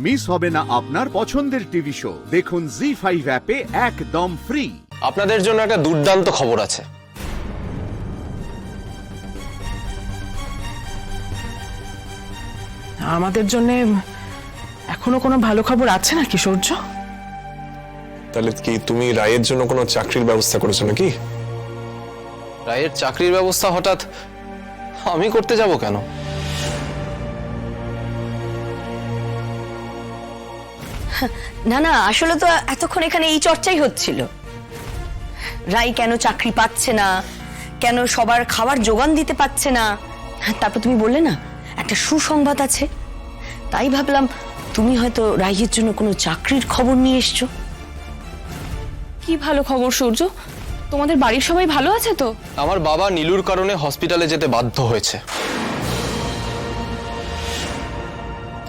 Miss হবে না আপনার পছন্দের টিভি শো। দেখুন জি5 অ্যাপে একদম ফ্রি। আপনাদের জন্য একটা দুর্দান্ত খবর আছে। আমাদের জন্য এখনো কোনো ভালো খবর আছে নাকি সূর্য? তাহলে কি তুমি রায়ের জন্য কোনো চাকরির ব্যবস্থা করেছো নাকি? রায়ের চাকরির ব্যবস্থা হঠাৎ আমি করতে যাব কেন? না না, আসলে তো এতক্ষণ এখানে এই চর্চাই হচ্ছিল। রাই কেন চাকরি পাচ্ছে না, কেন সবার খাবার যোগান দিতে পারছে না। তারপর তুমি বললে না একটা সুসংবাদ আছে, তাই ভাবলাম তুমি হয়তো রাইয়ের জন্য কোনো চাকরির খবর নিয়ে এসছো। কি ভালো খবর সূর্য, তোমাদের বাড়ির সবাই ভালো আছে তো? আমার বাবা নীলুর কারণে হসপিটালে যেতে বাধ্য হয়েছে,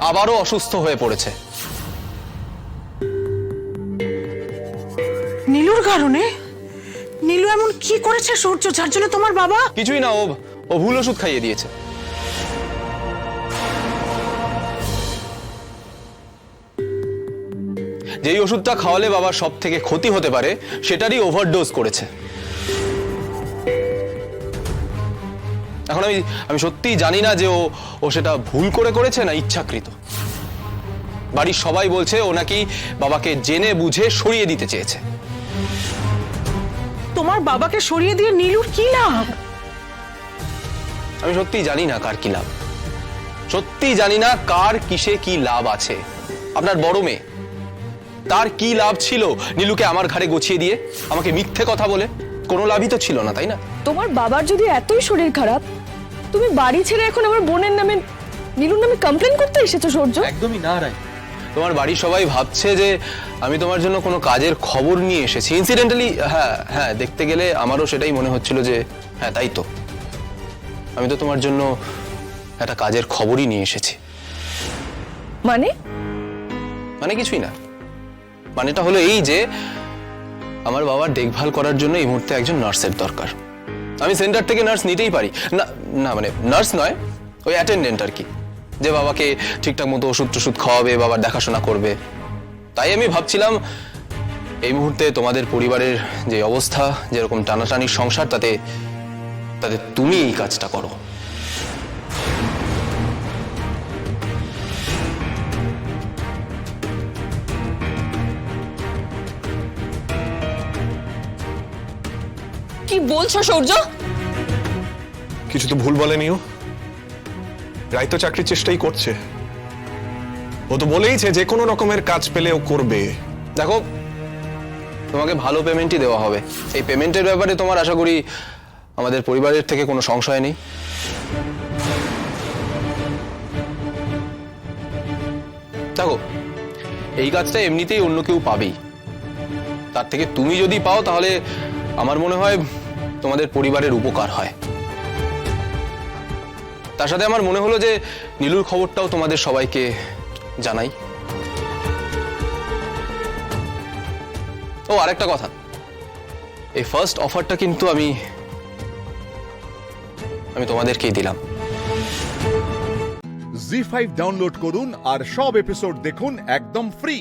আবারও অসুস্থ হয়ে পড়েছে। নীলুর কারণে? নীলু এমন কি করেছে সূর্য যার জন্য তোমার বাবা? কিছুই না, ও ভুল ওষুধ খাইয়ে দিয়েছে। যেই ওষুধটা খাওয়ালে বাবার সব থেকে ক্ষতি হতে পারে সেটারই ওভারডোজ করেছে। এখন আমি সত্যিই জানি না যে ও সেটা ভুল করে করেছে না ইচ্ছাকৃত। বাড়ির সবাই বলছে ও নাকি বাবাকে জেনে বুঝে সরিয়ে দিতে চেয়েছে। তোমার বাবাকে সরিয়ে দিয়ে নীলুর কি লাভ? আমি সত্যিই জানি না কার কি লাভ, সত্যিই জানি না কার কিসে কি লাভ আছে। আপনার বড় মেয়ে, তার কি লাভ ছিল নীলুকে আমার ঘাড়ে গছিয়ে দিয়ে আমাকে মিথ্যে কথা বলে? কোনো লাভই তো ছিল না, তাই না? তোমার বাবার যদি এতই শরীর খারাপ, তুমি বাড়ি ছেড়ে এখন আমার বোনের নামে, নীলুর নামে কমপ্লেন করতে এসেছো সূর্য? একদমই না রাই। তোমার বাড়ির সবাই ভাবছে যে আমি তোমার জন্য কোনো কাজের খবর নিয়ে এসেছি। ইনসিডেন্টালি হ্যাঁ দেখতে গেলে আমারও সেটাই মনে হচ্ছিল যে হ্যাঁ তাই তো, আমি তো তোমার জন্য একটা কাজের খবরই নিয়ে এসেছি। মানে কিছুই না, মানেটা হলো এই যে আমার বাবার দেখভাল করার জন্য এই মুহূর্তে একজন নার্সের দরকার। আমি সেন্টার থেকে নার্স নিতেই পারি না, না মানে নার্স নয়, ওই অ্যাটেন্ডেন্ট আর কি, যে বাবাকে ঠিকঠাক মতো ওষুধ টষুধ খাওয়াবে, বাবার দেখাশোনা করবে। তাই আমি ভাবছিলাম এই মুহূর্তে তোমাদের পরিবারের যে অবস্থা, যেরকম টানাটানির সংসার, তাতে তুমি এই কাজটা করো। কি বলছো সূর্য? কিছু তো ভুল বলেনি ও। রায় তো চাকরির চেষ্টাই করছে, ও তো বলেইছে যে কোনো রকমের কাজ পেলে ও করবে। দেখো, তোমাকে ভালো পেমেন্টই দেওয়া হবে। এই পেমেন্টের ব্যাপারে তোমার আশা করি আমাদের পরিবারের থেকে কোনো সংশয় নেই। দেখো, এই কাজটা এমনিতেই অন্য কেউ পাবেই, তার থেকে তুমি যদি পাও তাহলে আমার মনে হয় তোমাদের পরিবারের উপকার হয়। তার সাথে আমার মনে হলো যে নীলুর খবরটাও তোমাদের সবাইকে জানাই। ও আরেকটা কথা, এই ফার্স্ট অফারটা কিন্তু আমি তোমাদেরকেই দিলাম। জি5 ডাউনলোড করুন আর সব এপিসোড দেখুন একদম ফ্রি।